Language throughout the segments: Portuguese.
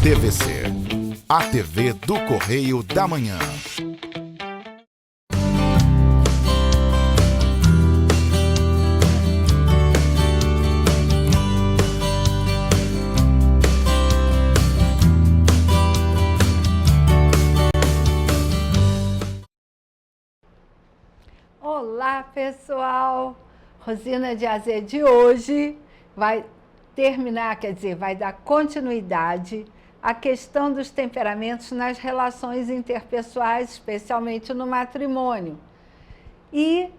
TVC, a TV do Correio da Manhã. Olá, pessoal! Rosina de AZ de hoje vai terminar, quer dizer, vai dar continuidade à questão dos temperamentos nas relações interpessoais, especialmente no matrimônio. E,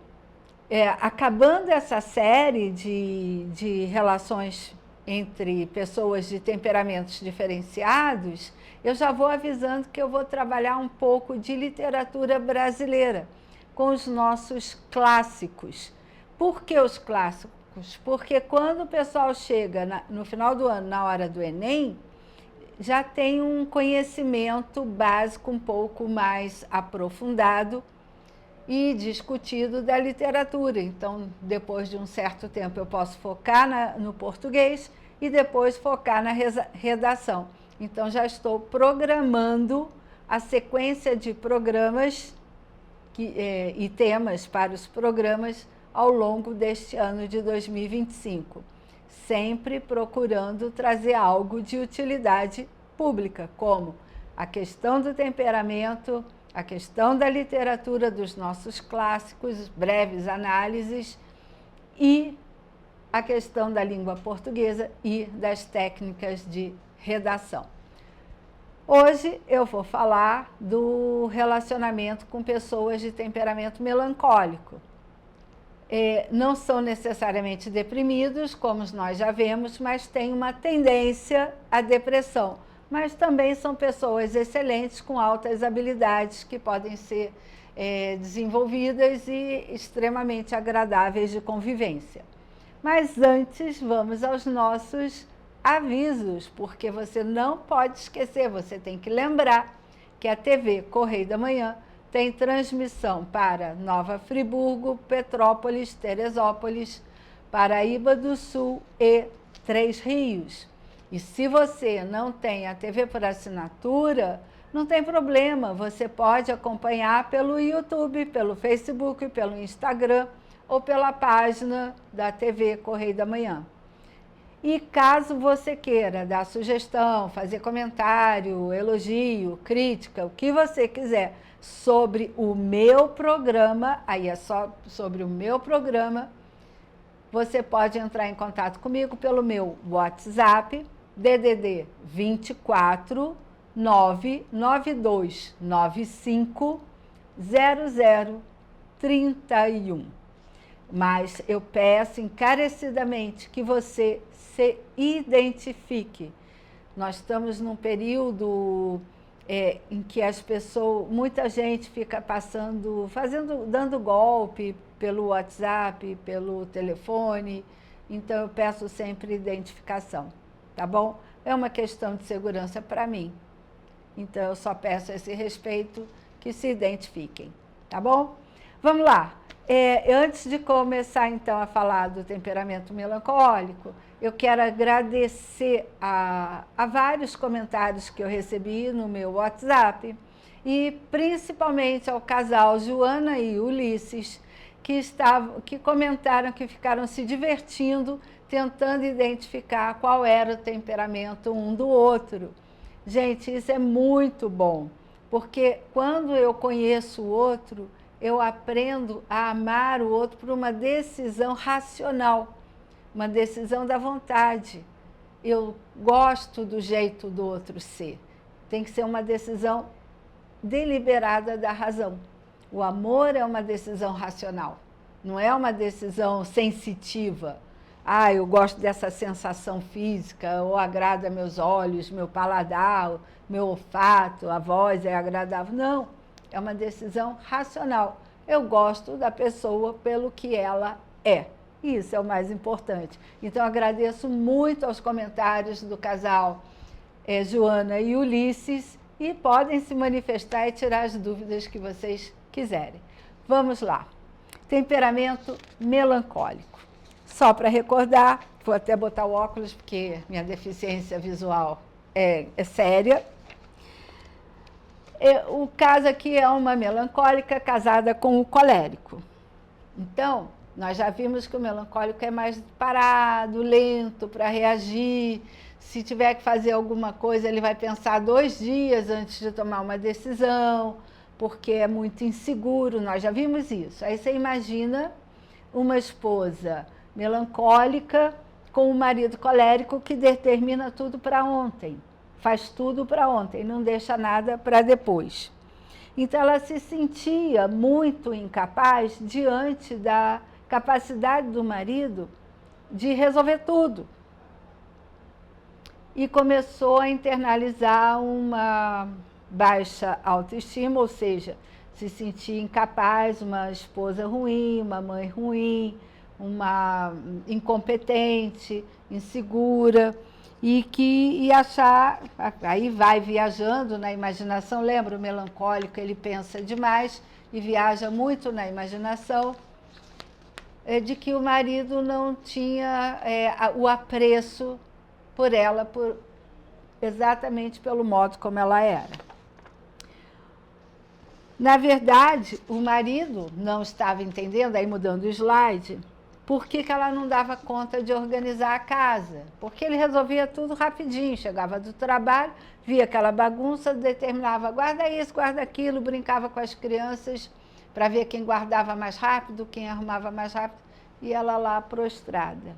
acabando essa série de relações entre pessoas de temperamentos diferenciados, eu já vou avisando que eu vou trabalhar um pouco de literatura brasileira, com os nossos clássicos. Por que os clássicos? Porque quando o pessoal chega no final do ano, na hora do Enem, já tem um conhecimento básico um pouco mais aprofundado e discutido da literatura. Então, depois de um certo tempo, eu posso focar no português e depois focar na redação. Então, já estou programando a sequência de programas e temas para os programas ao longo deste ano de 2025, sempre procurando trazer algo de utilidade pública, como a questão do temperamento, a questão da literatura dos nossos clássicos, breves análises, e a questão da língua portuguesa e das técnicas de redação. Hoje eu vou falar do relacionamento com pessoas de temperamento melancólico. Não são necessariamente deprimidos, como nós já vemos, mas têm uma tendência à depressão. Mas também são pessoas excelentes, com altas habilidades que podem ser desenvolvidas e extremamente agradáveis de convivência. Mas antes, vamos aos nossos avisos, porque você não pode esquecer, você tem que lembrar que a TV Correio da Manhã tem transmissão para Nova Friburgo, Petrópolis, Teresópolis, Paraíba do Sul e Três Rios. E se você não tem a TV por assinatura, não tem problema, você pode acompanhar pelo YouTube, pelo Facebook, pelo Instagram ou pela página da TV Correio da Manhã. E caso você queira dar sugestão, fazer comentário, elogio, crítica, o que você quiser sobre o meu programa, aí é só sobre o meu programa, você pode entrar em contato comigo pelo meu WhatsApp, DDD 24 99295 0031. Mas eu peço encarecidamente que você se identifique. Nós estamos num período em que as pessoas, muita gente fica dando golpe pelo WhatsApp, pelo telefone, então eu peço sempre identificação, tá bom? É uma questão de segurança para mim, então eu só peço a esse respeito que se identifiquem, tá bom? Vamos lá. Antes de começar, então, a falar do temperamento melancólico, eu quero agradecer a vários comentários que eu recebi no meu WhatsApp e principalmente ao casal Joana e Ulisses, que comentaram que ficaram se divertindo, tentando identificar qual era o temperamento um do outro. Gente, isso é muito bom, porque quando eu conheço o outro, eu aprendo a amar o outro por uma decisão racional, uma decisão da vontade. Eu gosto do jeito do outro ser. Tem que ser uma decisão deliberada da razão. O amor é uma decisão racional, não é uma decisão sensitiva. Eu gosto dessa sensação física, ou agrada meus olhos, meu paladar, meu olfato, a voz é agradável. Não. É uma decisão racional. Eu gosto da pessoa pelo que ela é. Isso é o mais importante. Então, agradeço muito aos comentários do casal Joana e Ulisses e podem se manifestar e tirar as dúvidas que vocês quiserem. Vamos lá. Temperamento melancólico. Só para recordar, vou até botar o óculos porque minha deficiência visual é séria. O caso aqui é uma melancólica casada com o colérico. Então, nós já vimos que o melancólico é mais parado, lento para reagir. Se tiver que fazer alguma coisa, ele vai pensar 2 dias antes de tomar uma decisão, porque é muito inseguro. Nós já vimos isso. Aí você imagina uma esposa melancólica com um marido colérico que determina tudo para ontem. Faz tudo para ontem, não deixa nada para depois. Então, ela se sentia muito incapaz diante da capacidade do marido de resolver tudo. E começou a internalizar uma baixa autoestima, ou seja, se sentia incapaz, uma esposa ruim, uma mãe ruim, uma incompetente, insegura. E achar, aí vai viajando na imaginação, lembra o melancólico, ele pensa demais e viaja muito na imaginação, de que o marido não tinha o apreço por ela, exatamente pelo modo como ela era. Na verdade, o marido não estava entendendo, aí mudando o slide, por que ela não dava conta de organizar a casa? Porque ele resolvia tudo rapidinho, chegava do trabalho, via aquela bagunça, determinava, guarda isso, guarda aquilo, brincava com as crianças para ver quem guardava mais rápido, quem arrumava mais rápido, e ela lá prostrada.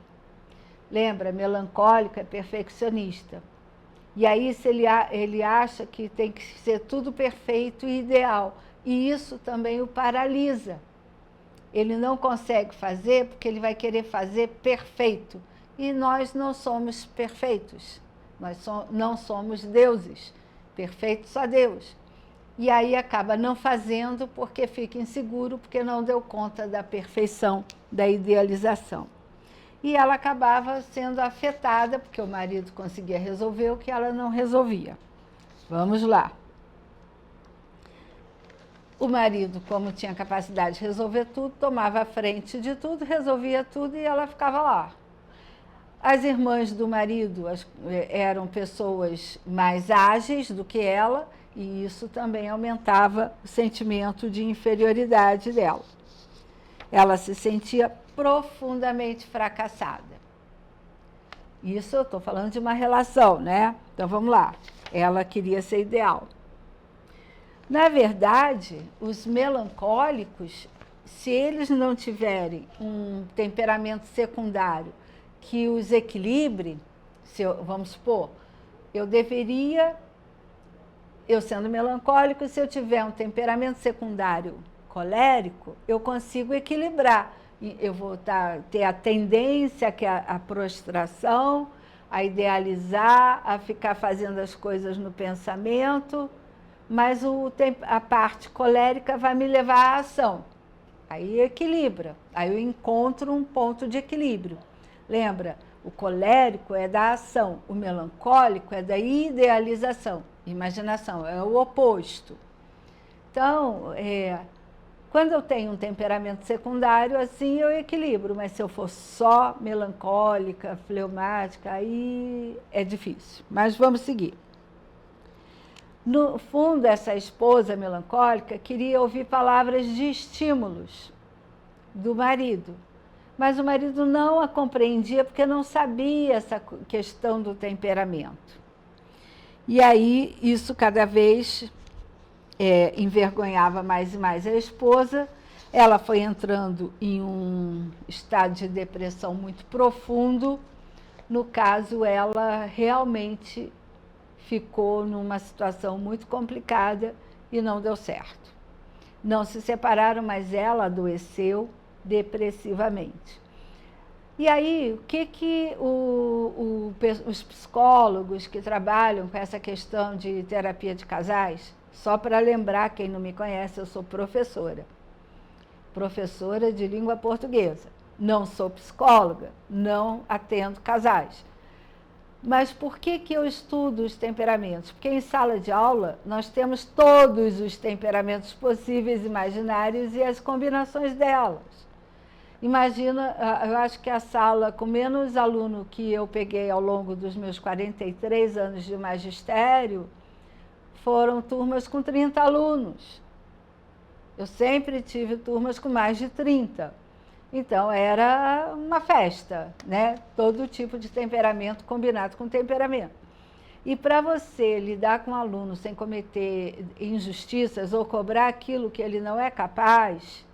Lembra, melancólico é perfeccionista. E aí se ele acha que tem que ser tudo perfeito e ideal, e isso também o paralisa. Ele não consegue fazer porque ele vai querer fazer perfeito. E nós não somos perfeitos. Nós não somos deuses. Perfeito só Deus. E aí acaba não fazendo porque fica inseguro, porque não deu conta da perfeição, da idealização. E ela acabava sendo afetada, porque o marido conseguia resolver o que ela não resolvia. Vamos lá. O marido, como tinha capacidade de resolver tudo, tomava a frente de tudo, resolvia tudo e ela ficava lá. As irmãs do marido eram pessoas mais ágeis do que ela, e isso também aumentava o sentimento de inferioridade dela. Ela se sentia profundamente fracassada. Isso eu estou falando de uma relação, né? Então vamos lá. Ela queria ser ideal. Na verdade, os melancólicos, se eles não tiverem um temperamento secundário que os equilibre, vamos supor, eu sendo melancólico, se eu tiver um temperamento secundário colérico, eu consigo equilibrar. Eu vou ter a tendência que a prostração, a idealizar, a ficar fazendo as coisas no pensamento, mas a parte colérica vai me levar à ação. Aí equilibra, aí eu encontro um ponto de equilíbrio. Lembra, o colérico é da ação, o melancólico é da idealização, imaginação, é o oposto. Então, quando eu tenho um temperamento secundário, assim eu equilibro, mas se eu for só melancólica, fleumática, aí é difícil. Mas vamos seguir. No fundo, essa esposa melancólica queria ouvir palavras de estímulos do marido, mas o marido não a compreendia porque não sabia essa questão do temperamento. E aí, isso cada vez envergonhava mais e mais a esposa. Ela foi entrando em um estado de depressão muito profundo. No caso, ela realmente ficou numa situação muito complicada e não deu certo. Não se separaram, mas ela adoeceu depressivamente. E aí, o que os psicólogos que trabalham com essa questão de terapia de casais, só para lembrar, quem não me conhece, eu sou professora de língua portuguesa. Não sou psicóloga, não atendo casais. Mas por que eu estudo os temperamentos? Porque em sala de aula nós temos todos os temperamentos possíveis, imaginários e as combinações delas. Imagina, eu acho que a sala com menos aluno que eu peguei ao longo dos meus 43 anos de magistério foram turmas com 30 alunos. Eu sempre tive turmas com mais de 30. Então, era uma festa, né? Todo tipo de temperamento combinado com temperamento. E para você lidar com um aluno sem cometer injustiças ou cobrar aquilo que ele não é capaz,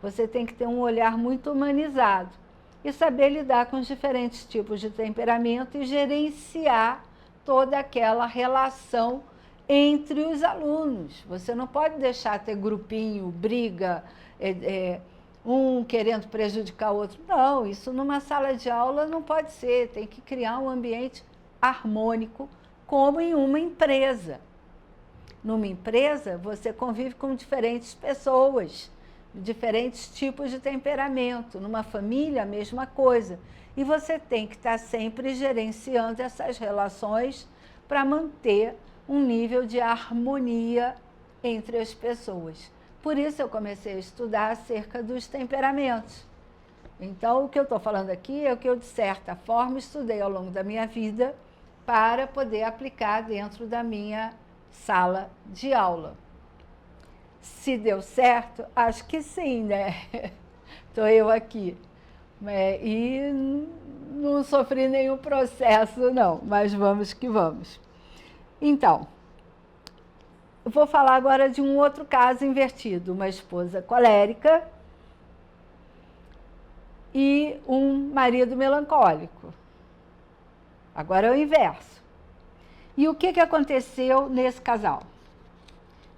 você tem que ter um olhar muito humanizado e saber lidar com os diferentes tipos de temperamento e gerenciar toda aquela relação entre os alunos. Você não pode deixar ter grupinho, briga, um querendo prejudicar o outro. Não, isso numa sala de aula não pode ser. Tem que criar um ambiente harmônico, como em uma empresa. Numa empresa, você convive com diferentes pessoas, diferentes tipos de temperamento. Numa família, a mesma coisa. E você tem que estar sempre gerenciando essas relações para manter um nível de harmonia entre as pessoas. Por isso eu comecei a estudar acerca dos temperamentos. Então, o que eu estou falando aqui é o que eu, de certa forma, estudei ao longo da minha vida para poder aplicar dentro da minha sala de aula. Se deu certo, acho que sim, né? Estou eu aqui. E não sofri nenhum processo, não, mas vamos que vamos. Então, eu vou falar agora de um outro caso invertido, uma esposa colérica e um marido melancólico. Agora é o inverso. E o que aconteceu nesse casal?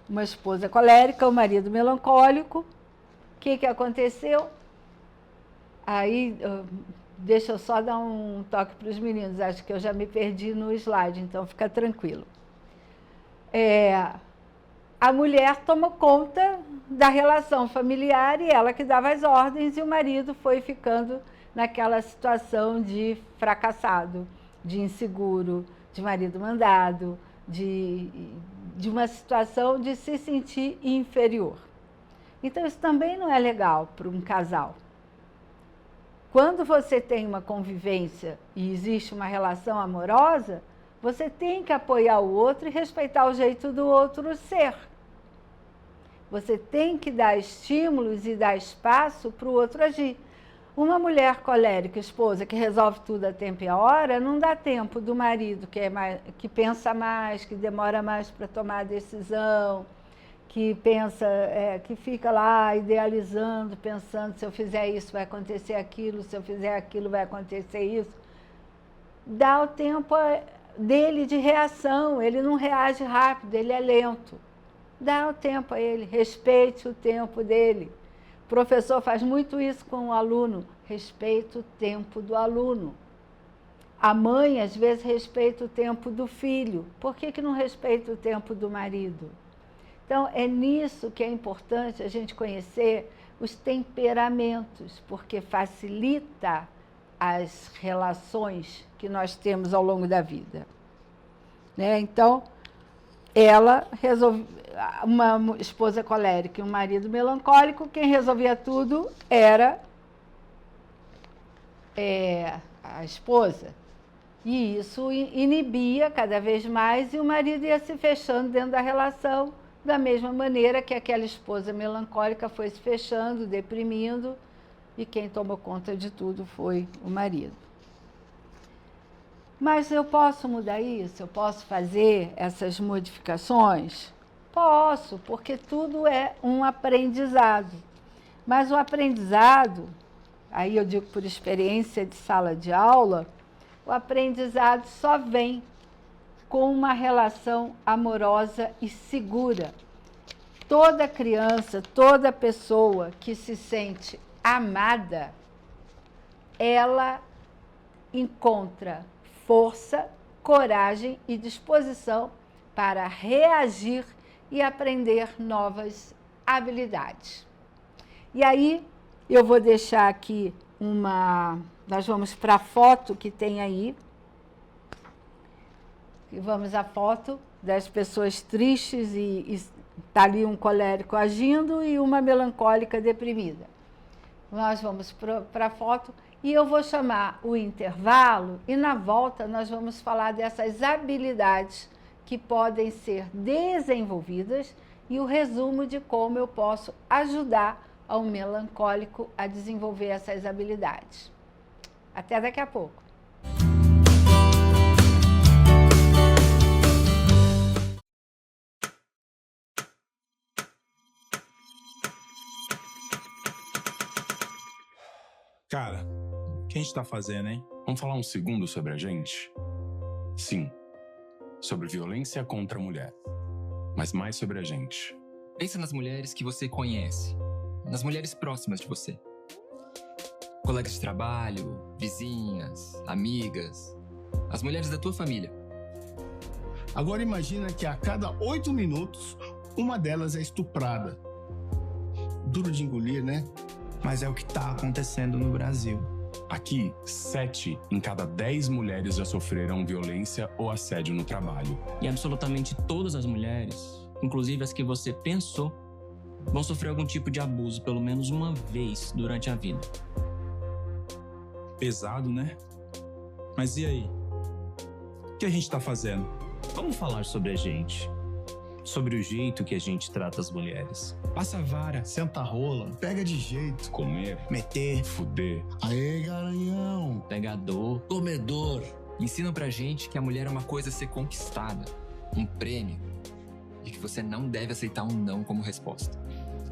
Uma esposa colérica, um marido melancólico. O que aconteceu? Aí, deixa eu só dar um toque para os meninos, acho que eu já me perdi no slide, então fica tranquilo. A mulher tomou conta da relação familiar e ela que dava as ordens, e o marido foi ficando naquela situação de fracassado, de inseguro, de marido mandado, de uma situação de se sentir inferior. Então, isso também não é legal para um casal. Quando você tem uma convivência e existe uma relação amorosa, você tem que apoiar o outro e respeitar o jeito do outro ser. Você tem que dar estímulos e dar espaço para o outro agir. Uma mulher colérica, esposa, que resolve tudo a tempo e a hora, não dá tempo do marido, que pensa mais, que demora mais para tomar a decisão, que pensa, que fica lá idealizando, pensando, se eu fizer isso vai acontecer aquilo, se eu fizer aquilo vai acontecer isso. Dá o tempo dele de reação, ele não reage rápido, ele é lento. Dá o tempo a ele, respeite o tempo dele. O professor faz muito isso com o aluno, respeita o tempo do aluno. A mãe, às vezes, respeita o tempo do filho. Por que não respeita o tempo do marido? Então, é nisso que é importante a gente conhecer os temperamentos, porque facilita as relações que nós temos ao longo da vida. Né? Então, ela resolveu, uma esposa colérica e um marido melancólico, quem resolvia tudo era a esposa. E isso inibia cada vez mais, e o marido ia se fechando dentro da relação, da mesma maneira que aquela esposa melancólica foi se fechando, deprimindo, e quem tomou conta de tudo foi o marido. Mas eu posso mudar isso? Eu posso fazer essas modificações? Posso, porque tudo é um aprendizado. Mas o aprendizado, aí eu digo por experiência de sala de aula, o aprendizado só vem com uma relação amorosa e segura. Toda criança, toda pessoa que se sente amada, ela encontra força, coragem e disposição para reagir e aprender novas habilidades. E aí, eu vou deixar aqui nós vamos para a foto que tem aí. E vamos à foto das pessoas tristes e está ali um colérico agindo e uma melancólica deprimida. Nós vamos para a foto e eu vou chamar o intervalo e na volta nós vamos falar dessas habilidades que podem ser desenvolvidas e o resumo de como eu posso ajudar ao melancólico a desenvolver essas habilidades. Até daqui a pouco. Cara, o que a gente tá fazendo, hein? Vamos falar um segundo sobre a gente? Sim, sobre violência contra a mulher, mas mais sobre a gente. Pensa nas mulheres que você conhece, nas mulheres próximas de você. Colegas de trabalho, vizinhas, amigas, as mulheres da tua família. Agora imagina que a cada 8 minutos, uma delas é estuprada. Duro de engolir, né? Mas é o que tá acontecendo no Brasil. Aqui, 7 em cada 10 mulheres já sofreram violência ou assédio no trabalho. E absolutamente todas as mulheres, inclusive as que você pensou, vão sofrer algum tipo de abuso pelo menos uma vez durante a vida. Pesado, né? Mas e aí? O que a gente tá fazendo? Vamos falar sobre a gente. Sobre o jeito que a gente trata as mulheres. Passa a vara, senta a rola, pega de jeito. Comer, Meter. fuder. Aê, garanhão. Pegador. Comedor. Ensinam pra gente que a mulher é uma coisa a ser conquistada, um prêmio, e que você não deve aceitar um não como resposta.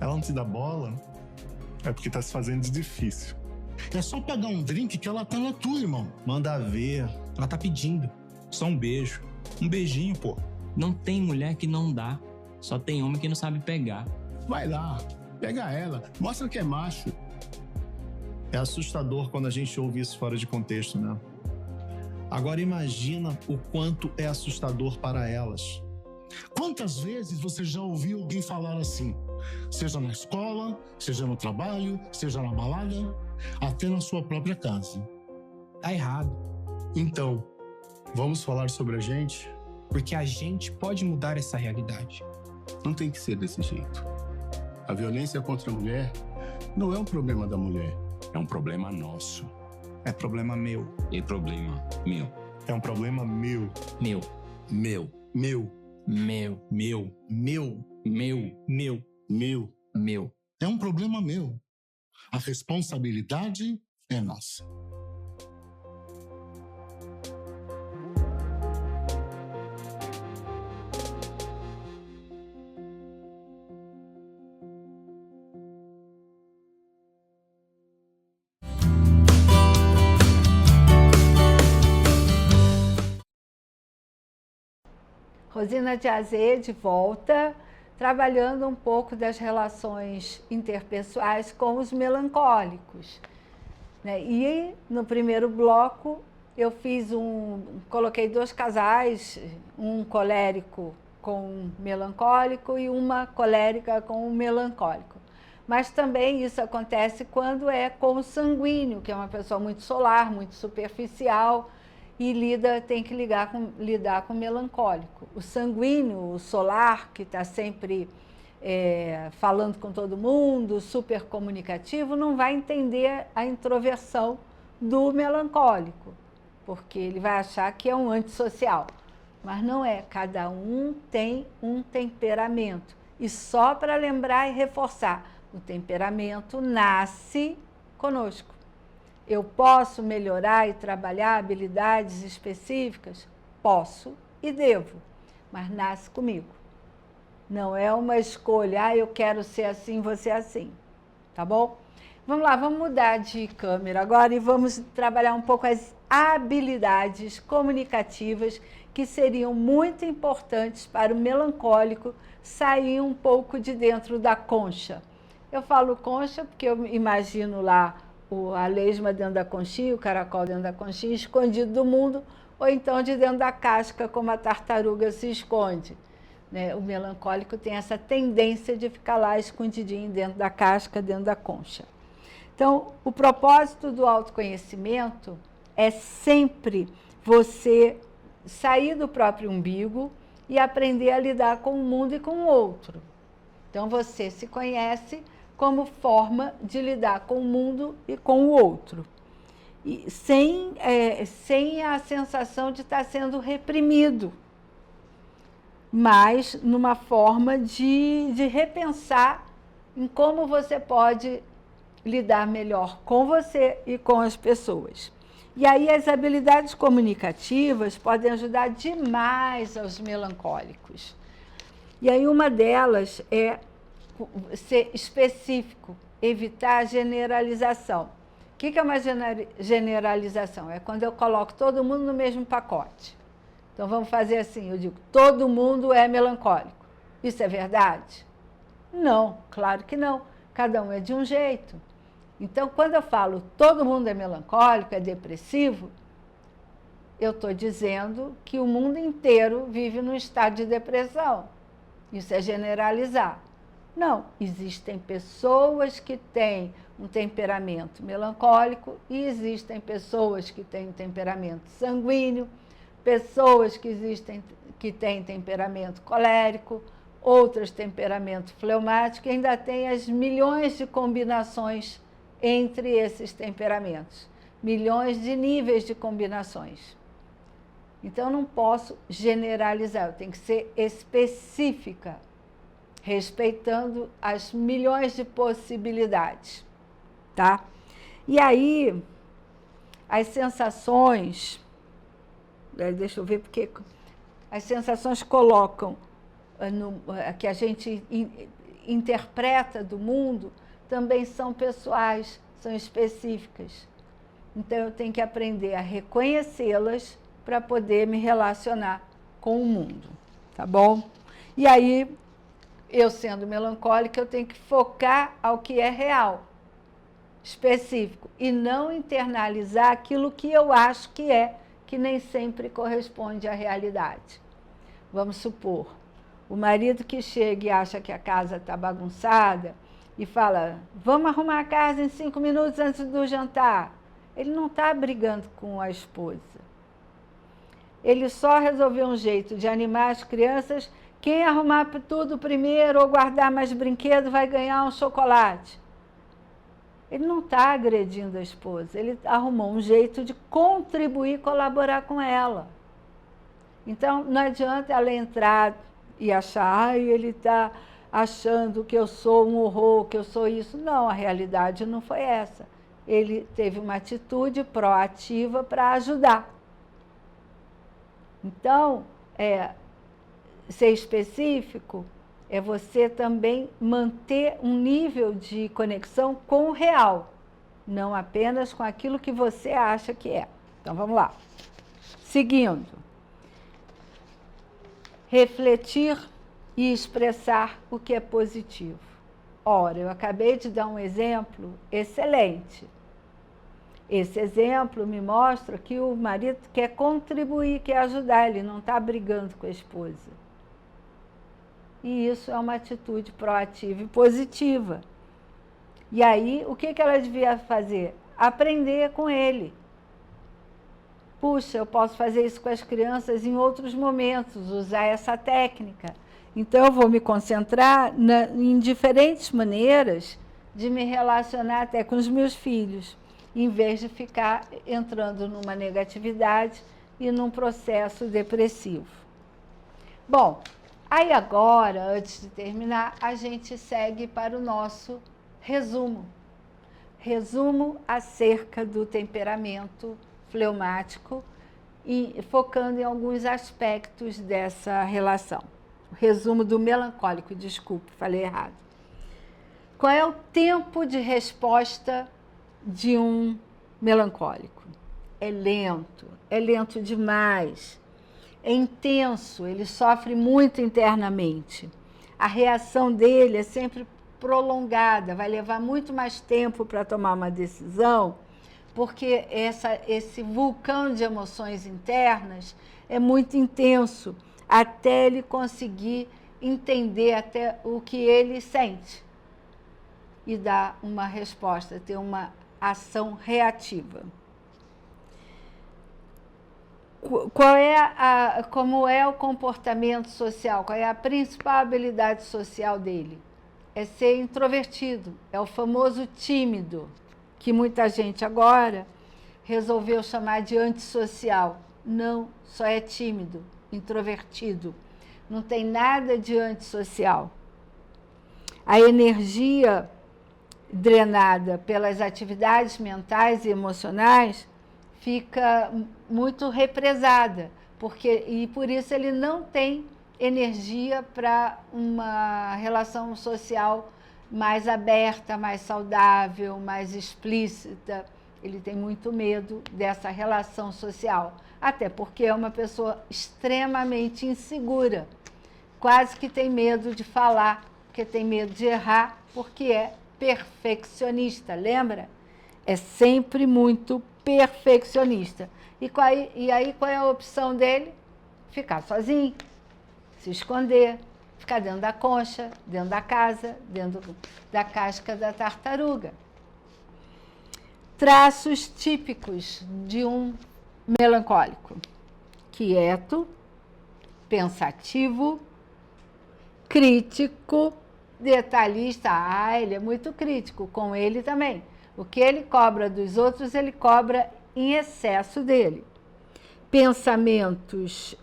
Ela não te dá bola? É porque tá se fazendo de difícil. É só pegar um drink que ela tá na tua, irmão. Manda ver. Ela tá pedindo. Só um beijo. Um beijinho, pô. Não tem mulher que não dá, só tem homem que não sabe pegar. Vai lá, pega ela, mostra que é macho. É assustador quando a gente ouve isso fora de contexto, né? Agora imagina o quanto é assustador para elas. Quantas vezes você já ouviu alguém falar assim? Seja na escola, seja no trabalho, seja na balada, até na sua própria casa. Tá errado. Então, vamos falar sobre a gente? Porque a gente pode mudar essa realidade. Não tem que ser desse jeito. A violência contra a mulher não é um problema da mulher. É um problema nosso. É problema meu. E problema meu. É um problema meu. Meu, Meu. Meu. meu, Meu. Meu. meu, Meu. Meu. Meu. É um problema meu. A responsabilidade é nossa. Rosina de Aze de volta, trabalhando um pouco das relações interpessoais com os melancólicos. Né? E no primeiro bloco eu coloquei 2 casais, um colérico com um melancólico e uma colérica com um melancólico. Mas também isso acontece quando é com o sanguíneo, que é uma pessoa muito solar, muito superficial, e tem que lidar com o melancólico. O sanguíneo, o solar, que está sempre falando com todo mundo, super comunicativo, não vai entender a introversão do melancólico, porque ele vai achar que é um antissocial. Mas não é, cada um tem um temperamento. E só para lembrar e reforçar, o temperamento nasce conosco. Eu posso melhorar e trabalhar habilidades específicas? Posso e devo, mas nasce comigo. Não é uma escolha, eu quero ser assim, vou ser assim, tá bom? Vamos lá, vamos mudar de câmera agora e vamos trabalhar um pouco as habilidades comunicativas que seriam muito importantes para o melancólico sair um pouco de dentro da concha. Eu falo concha porque eu imagino lá a lesma dentro da conchinha, o caracol dentro da conchinha, escondido do mundo, ou então de dentro da casca, como a tartaruga se esconde. Né? O melancólico tem essa tendência de ficar lá escondidinho dentro da casca, dentro da concha. Então, o propósito do autoconhecimento é sempre você sair do próprio umbigo e aprender a lidar com o mundo e com o outro. Então, você se conhece como forma de lidar com o mundo e com o outro. E sem a sensação de estar sendo reprimido, mas numa forma de repensar em como você pode lidar melhor com você e com as pessoas. E aí as habilidades comunicativas podem ajudar demais aos melancólicos. E aí uma delas é ser específico, evitar a generalização. O que é uma generalização? É quando eu coloco todo mundo no mesmo pacote. Então vamos fazer assim, eu digo, todo mundo é melancólico. Isso é verdade? Não, claro que não. Cada um é de um jeito. Então, quando eu falo todo mundo é melancólico, é depressivo, eu estou dizendo que o mundo inteiro vive num estado de depressão. Isso é generalizar. Não, existem pessoas que têm um temperamento melancólico e existem pessoas que têm um temperamento sanguíneo, pessoas que têm temperamento colérico, outras temperamento fleumático, e ainda tem as milhões de combinações entre esses temperamentos, milhões de níveis de combinações. Então, não posso generalizar, eu tenho que ser específica, respeitando as milhões de possibilidades, tá? E aí, as sensações, deixa eu ver, porque as sensações colocam, que a gente interpreta do mundo, também são pessoais, são específicas. Então, eu tenho que aprender a reconhecê-las para poder me relacionar com o mundo, tá bom? E aí, eu sendo melancólica, eu tenho que focar ao que é real, específico, e não internalizar aquilo que eu acho que nem sempre corresponde à realidade. Vamos supor, o marido que chega e acha que a casa está bagunçada, e fala, vamos arrumar a casa em 5 minutos antes do jantar. Ele não está brigando com a esposa. Ele só resolveu um jeito de animar as crianças. Quem arrumar tudo primeiro ou guardar mais brinquedo vai ganhar um chocolate. Ele não está agredindo a esposa. Ele arrumou um jeito de contribuir, colaborar com ela. Então, não adianta ela entrar e achar, ele está achando que eu sou um horror, que eu sou isso. Não, a realidade não foi essa. Ele teve uma atitude proativa para ajudar. Então, ser específico é você também manter um nível de conexão com o real, não apenas com aquilo que você acha que é. Então, vamos lá. Seguindo. Refletir e expressar o que é positivo. Ora, eu acabei de dar um exemplo excelente. Esse exemplo me mostra que o marido quer contribuir, quer ajudar, ele não está brigando com a esposa. E isso é uma atitude proativa e positiva. E aí, o que ela devia fazer? Aprender com ele. Puxa, eu posso fazer isso com as crianças em outros momentos, usar essa técnica. Então, eu vou me concentrar em diferentes maneiras de me relacionar até com os meus filhos, em vez de ficar entrando numa negatividade e num processo depressivo. Bom, aí agora, antes de terminar, a gente segue para o nosso resumo. Resumo acerca do temperamento fleumático e focando em alguns aspectos dessa relação. Resumo do melancólico, desculpe, falei errado. Qual é o tempo de resposta de um melancólico? É lento demais, é intenso, ele sofre muito internamente. A reação dele é sempre prolongada, vai levar muito mais tempo para tomar uma decisão, porque esse vulcão de emoções internas é muito intenso, até ele conseguir entender até o que ele sente e dar uma resposta, ter uma ação reativa. Como é o comportamento social? Qual é a principal habilidade social dele? é ser introvertido, é o famoso tímido, que muita gente agora resolveu chamar de antissocial. Não, só é tímido, introvertido. Não tem nada de antissocial. A energia drenada pelas atividades mentais e emocionais fica muito represada, e por isso ele não tem energia para uma relação social mais aberta, mais saudável, mais explícita. Ele tem muito medo dessa relação social, até porque é uma pessoa extremamente insegura, quase que tem medo de falar, porque tem medo de errar, porque é perfeccionista, lembra? É sempre muito perfeccionista. E aí qual é a opção dele? Ficar sozinho, se esconder, ficar dentro da concha, dentro da casa, dentro da casca da tartaruga. Traços típicos de um melancólico: quieto, pensativo, crítico, detalhista. Ele é muito crítico com ele também. O que ele cobra dos outros, ele cobra em excesso dele. Pensamentos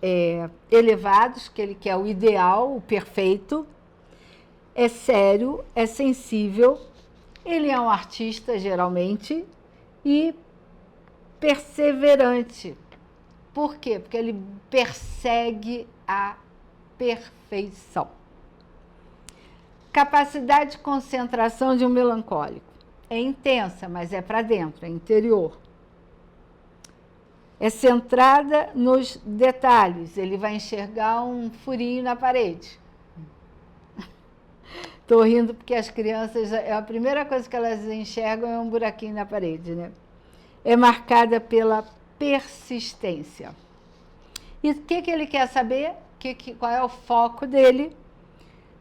elevados, que ele quer o ideal, o perfeito. É sério, é sensível. Ele é um artista, geralmente, e perseverante. Por quê? Porque ele persegue a perfeição. Capacidade de concentração de um melancólico é intensa, mas é para dentro, é interior. É centrada nos detalhes. Ele vai enxergar um furinho na parede. Estou rindo porque as crianças, a primeira coisa que elas enxergam é um buraquinho na parede, né? É marcada pela persistência. E o que ele quer saber? Qual é o foco dele?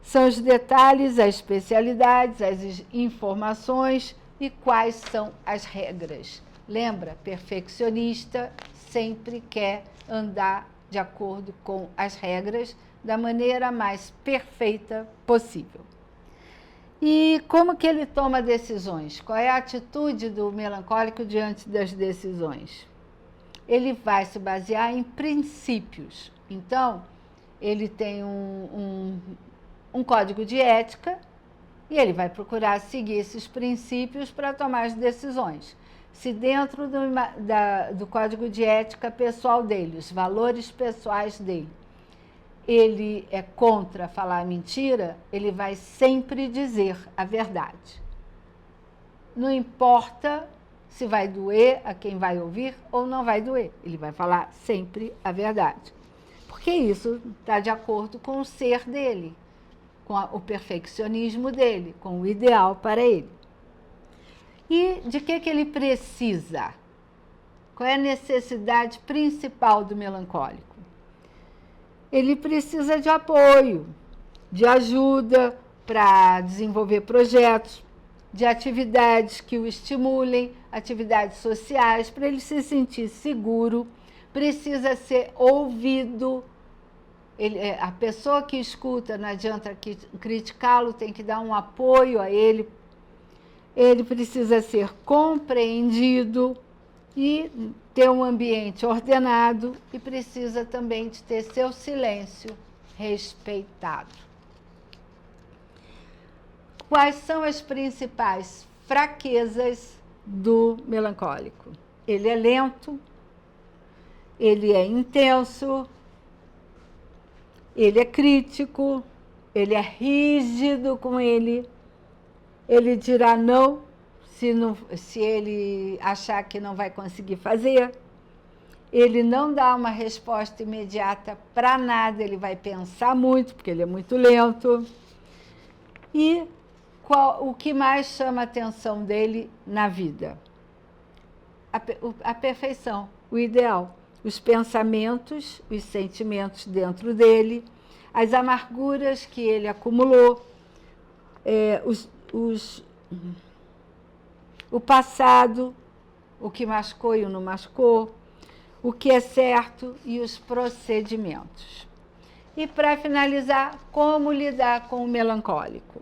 São os detalhes, as especialidades, as informações e quais são as regras. Lembra? Perfeccionista sempre quer andar de acordo com as regras da maneira mais perfeita possível. E como que ele toma decisões? Qual é a atitude do melancólico diante das decisões? Ele vai se basear em princípios. Então, ele tem um código de ética e ele vai procurar seguir esses princípios para tomar as decisões. Se dentro do código de ética pessoal dele, os valores pessoais dele, ele é contra falar mentira, ele vai sempre dizer a verdade. Não importa se vai doer a quem vai ouvir ou não vai doer, ele vai falar sempre a verdade. Porque isso está de acordo com o ser dele, com o perfeccionismo dele, com o ideal para ele. E de que ele precisa? Qual é a necessidade principal do melancólico? Ele precisa de apoio, de ajuda para desenvolver projetos, de atividades que o estimulem, atividades sociais, para ele se sentir seguro, precisa ser ouvido. A pessoa que escuta, não adianta criticá-lo, tem que dar um apoio a ele. Ele precisa ser compreendido e ter um ambiente ordenado e precisa também de ter seu silêncio respeitado. Quais são as principais fraquezas do melancólico? Ele é lento, ele é intenso, ele é crítico, ele é rígido com ele dirá não se ele achar que não vai conseguir fazer. Ele não dá uma resposta imediata para nada, ele vai pensar muito, porque ele é muito lento. E o que mais chama a atenção dele na vida? A perfeição, o ideal, os pensamentos, os sentimentos dentro dele, as amarguras que ele acumulou, o passado, o que machucou e o não machucou, o que é certo e os procedimentos. E para finalizar, como lidar com o melancólico?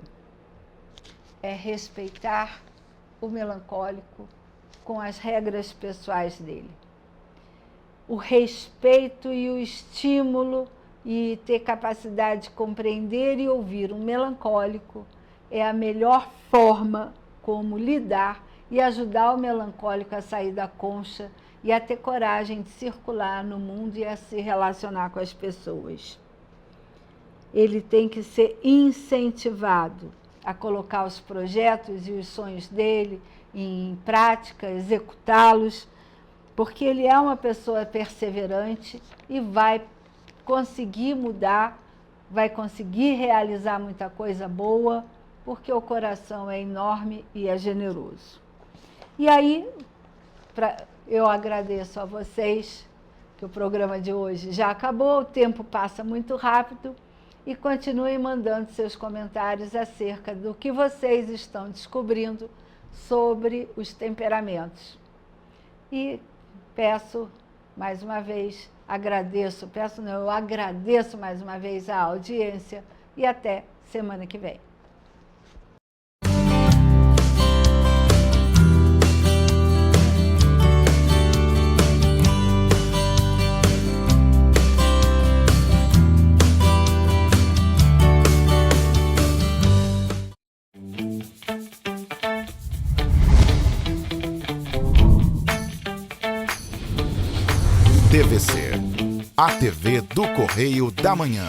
é respeitar o melancólico com as regras pessoais dele. O respeito e o estímulo e ter capacidade de compreender e ouvir um melancólico é a melhor forma como lidar e ajudar o melancólico a sair da concha e a ter coragem de circular no mundo e a se relacionar com as pessoas. Ele tem que ser incentivado a colocar os projetos e os sonhos dele em prática, executá-los, porque ele é uma pessoa perseverante e vai conseguir mudar, vai conseguir realizar muita coisa boa, porque o coração é enorme e é generoso. E aí, eu agradeço a vocês, que o programa de hoje já acabou, o tempo passa muito rápido, e continuem mandando seus comentários acerca do que vocês estão descobrindo sobre os temperamentos. E peço mais uma vez, eu agradeço mais uma vez a audiência e até semana que vem. TVC, a TV do Correio da Manhã.